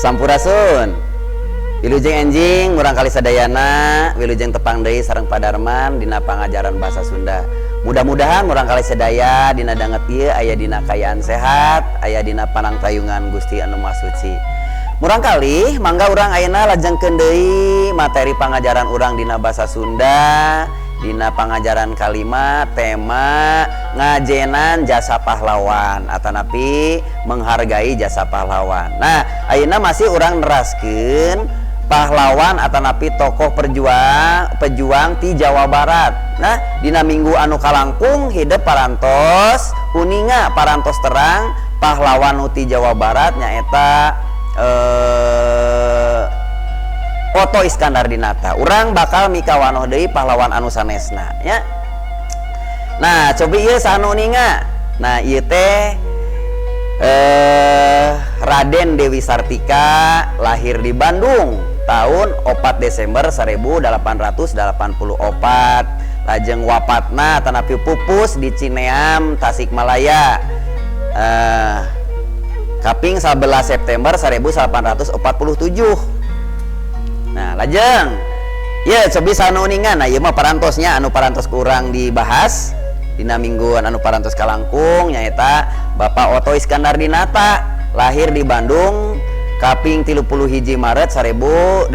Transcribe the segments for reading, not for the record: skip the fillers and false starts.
Sampurasun. Wilujeng enjing murang kali sadayana, wilujeng tepang deui sareng padarman dina pangajaran bahasa Sunda. Mudah-mudahan murang kali sadaya dina danget ieu aya dina kayaan sehat, aya dina panangtayungan Gusti Anu Maha Suci. Murang kali mangga urang ayeuna lajengkeun deui materi pangajaran urang dina bahasa Sunda, dina pangajaran kalimat tema ngajenan jasa pahlawan atanapi menghargai jasa pahlawan. Nah, ayeuna masih urang neraskeun pahlawan atanapi tokoh pejuang ti Jawa Barat. Nah, dina minggu anu kalangkung hidup parantos uninga parantos terang pahlawan uti Jawa Barat nyaeta Oto Iskandar Dinata. Urang bakal mikawanoh deui pahlawan anu sanesna nya. Nah, cobi ieu sanu uninga. Nah, ieu teh Raden Dewi Sartika lahir di Bandung tahun 4 Desember 1884, lajeng wapatna tanapi pupus di Cineam Tasikmalaya kaping 11 September 1847. Nah, lajeng ya cobi sanu uningan. Nah, ieu mah parantosnya anu parantos kurang dibahas dina mingguan anu parantos kalangkung nyaeta Bapak Oto Iskandar Dinata lahir di Bandung kaping 31 Maret 1887,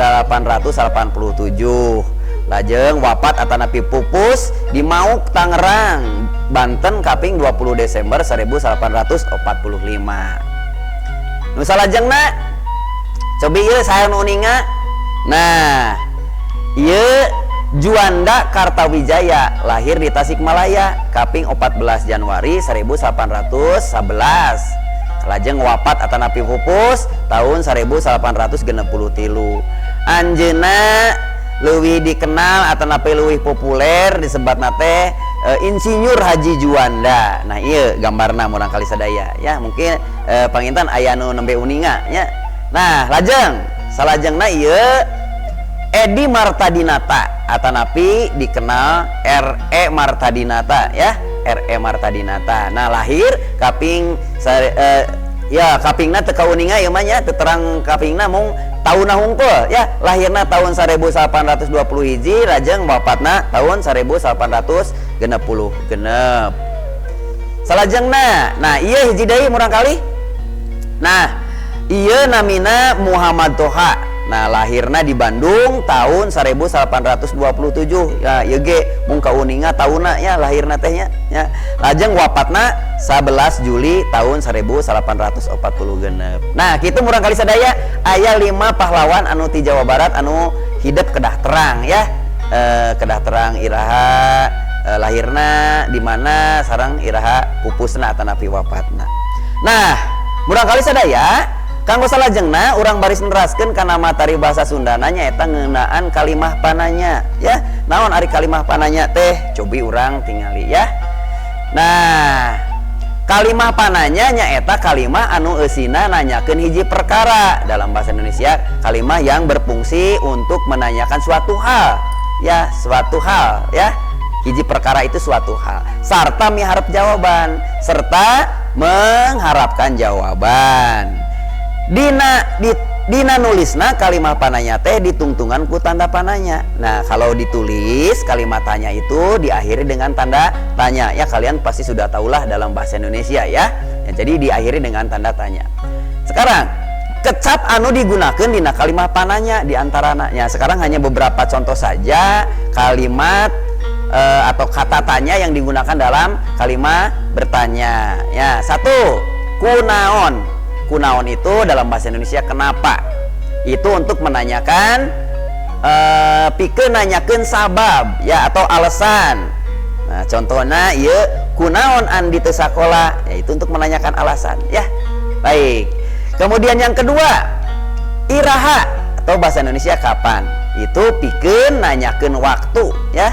lajeng wapat atanapi pupus di Mauk Tangerang Banten kaping 20 Desember 1845. Nu salajengna cobi ieu saha nu uninga. Nah, ieu Juanda Kartawijaya lahir di Tasikmalaya kaping 14 Januari 1811, lajeng wafat atanapi pupus tahun 1863. Anjeunna leuwih dikenal atanapi leuwih populer disebatna teh Insinyur Haji Juanda. Nah, ieu gambarna murang kali sadaya ya, mungkin panginten aya nu nembe uninga nya. Nah, lajeng salajengna ieu Edi Martadinata atanapi dikenal R.E. Martadinata ya, R.E. Martadinata. Nah, lahir kaping kapingna teu kauninga ieu mah nya, teu terang kapingna mung taunna hungkul ya, lahirna tahun 1821 lajeng wafatna tahun 1860 genep. Salajengna nah ieu hiji deui murang kali. Nah, ieu namina Muhammad Toha. Nah, lahirna di Bandung tahun 1827 ya, ieu ge mung kauninga taunna ya lahirna teh nya ya. Lajeng wapatna 11 Juli tahun 1840 genep. Nah, kitu murang kali sadaya aya 5 pahlawan anu ti Jawa Barat anu hidup kedah terang ya. Kedah terang iraha lahirna di mana sareng iraha pupusna atanapi wapatna. Nah, murang kali sadaya kanggo salajengna urang baris neraskeun kana materi bahasa Sundana nyaeta ngeunaan kalimah pananya ya. Naon ari kalimah pananya teh? Cobi urang tingali ya. Nah, kalimah pananya nyaeta kalimah anu eusina nanyakeun hiji perkara. Dalam bahasa Indonesia kalimah yang berfungsi untuk menanyakan suatu hal ya, suatu hal ya. Hiji perkara itu suatu hal sarta miharep jawaban serta mengharapkan jawaban. Dina nulisna kalimah pananya teh ditungtungan ku tanda pananya. Nah, kalau ditulis kalimat tanya itu diakhiri dengan tanda tanya ya, kalian pasti sudah tahulah dalam bahasa Indonesia ya. Jadi diakhiri dengan tanda tanya. Sekarang kecap anu digunakan dina kalimah pananya diantaranya ya, sekarang hanya beberapa contoh saja kalimat atau kata tanya yang digunakan dalam kalimat bertanya ya. 1, kunaon. Kunaon itu dalam bahasa Indonesia kenapa? Itu untuk menanyakan pikeun nanyakeun sabab ya atau alasan. Nah, contohnya ieu kunaon andi teu sakola, yaitu untuk menanyakan alasan ya. Baik. Kemudian yang kedua, iraha atau bahasa Indonesia kapan? Itu pikeun nanyakeun waktu ya.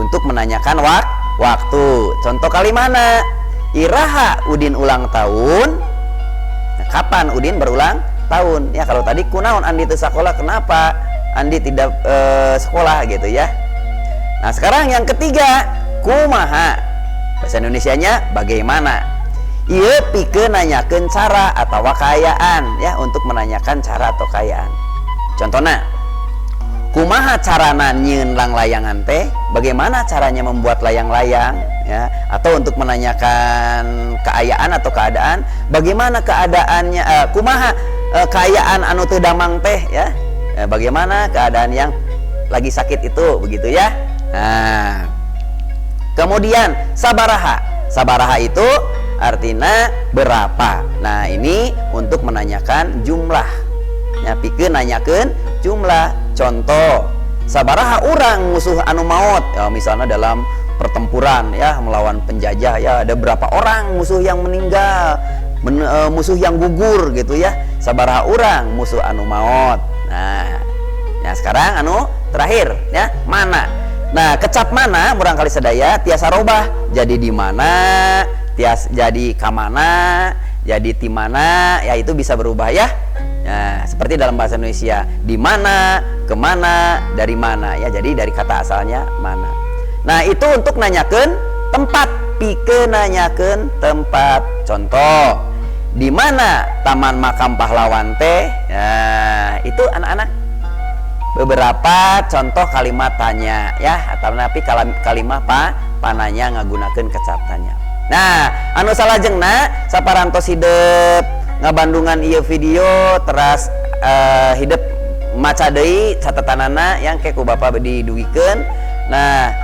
Untuk menanyakan waktu. Contoh kalimana? Iraha Udin ulang tahun. Kapan Udin berulang tahun ya. Kalau tadi kunaon andi teu sakola, kenapa andi tidak sekolah gitu ya. Nah, sekarang yang ketiga, kumaha. Bahasa Indonesianya bagaimana. Ieu pikeun nanyakeun cara atau kayaan ya, untuk menanyakan cara atau kayaan. Contohnya, kumaha carana nyieun lang-layangan teh? Bagaimana caranya membuat layang-layang ya? Atau untuk menanyakan keayaan atau keadaan, bagaimana keadaannya, kumaha keayaan anu teu damang teh ya? Bagaimana keadaan yang lagi sakit itu, begitu ya. Nah, kemudian sabaraha. Sabaraha itu artinya berapa. Nah, ini untuk menanyakan jumlah. Ya, pikeun nanyakeun jumlah. Contoh, sabaraha urang musuh anu maot. Ya, misalnya dalam pertempuran ya melawan penjajah ya, ada berapa orang musuh yang meninggal, musuh yang gugur gitu ya. Sabaraha urang musuh anu maot. Nah, ya sekarang anu terakhir ya, mana. Nah, kecap mana barangkali sadaya tiasa robah. Jadi di mana, tias jadi kamana, jadi di mana, ya itu bisa berubah ya. Nah, seperti dalam bahasa Indonesia, di mana, kemana, dari mana ya. Jadi dari kata asalnya mana. Nah, itu untuk nanyakeun tempat, pikeun nanyakeun tempat. Contoh, di mana Taman Makam Pahlawan teh? Nah, itu anak-anak beberapa contoh kalimat tanya ya, atau napi kalimat pananya ngagunakeun kecap tanya. Nah, anu salajengna saparantos hidup ngabandungan ieu video teras hidup maca deui catatanana yang ke ku Bapak didugikeun. Nah,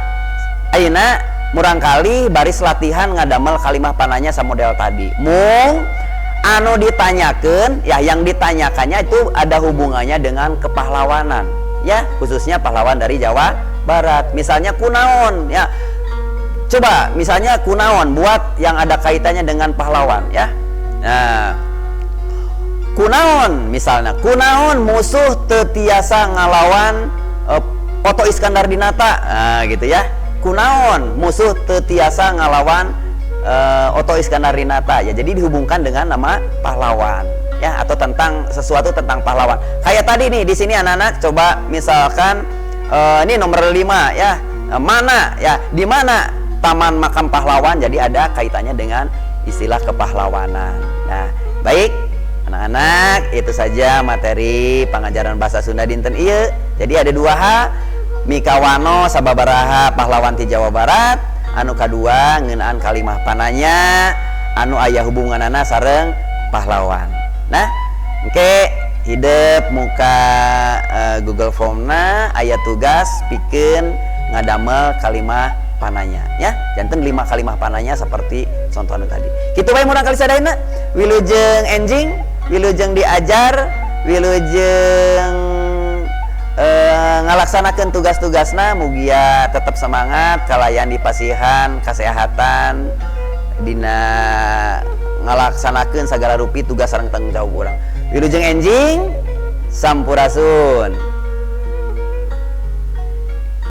ayeuna murangkali baris latihan ngadamel kalimat pananya samodel tadi. Mung anu ditanyakeun ya, yang ditanyakannya itu ada hubungannya dengan kepahlawanan ya, khususnya pahlawan dari Jawa Barat. Misalnya kunaon ya, coba misalnya kunaon buat yang ada kaitannya dengan pahlawan ya. Nah, kunaon misalnya, kunaon musuh teu tiasa ngalawan Oto Iskandar Dinata. Nah, gitu ya. Kunaon musuh teu tiasa ngalawan Oto Iskandar Dinata ya, jadi dihubungkan dengan nama pahlawan ya, atau tentang sesuatu tentang pahlawan. Kayak tadi nih di sini anak-anak coba misalkan ini nomor 5 ya, mana ya, di mana Taman Makam Pahlawan, jadi ada kaitannya dengan istilah kepahlawanan. Nah, baik anak-anak, itu saja materi pengajaran bahasa Sunda dinten ieu. Jadi ada 2 hal, mikawano sababaraha pahlawan ti Jawa Barat, anu kadua ngeunaan kalimah pananya anu aya hubunganana sareng pahlawan. Nah, engke hidup muka Google Formna aya tugas pikeun ngadamel kalimah pananya ya. Janten 5 kalimah pananya seperti contoh anu tadi. Kitu bae murangkali sadayana. Wilujeng enjing, wilujeng diajar, wilujeng ngalaksanakeun tugas-tugasna, mugia tetap semangat kalayan di pasihan kesehatan dina ngalaksanakeun sagala rupi tugas sareng tanggung jawab urang. Wilujeng enjing, sampurasun.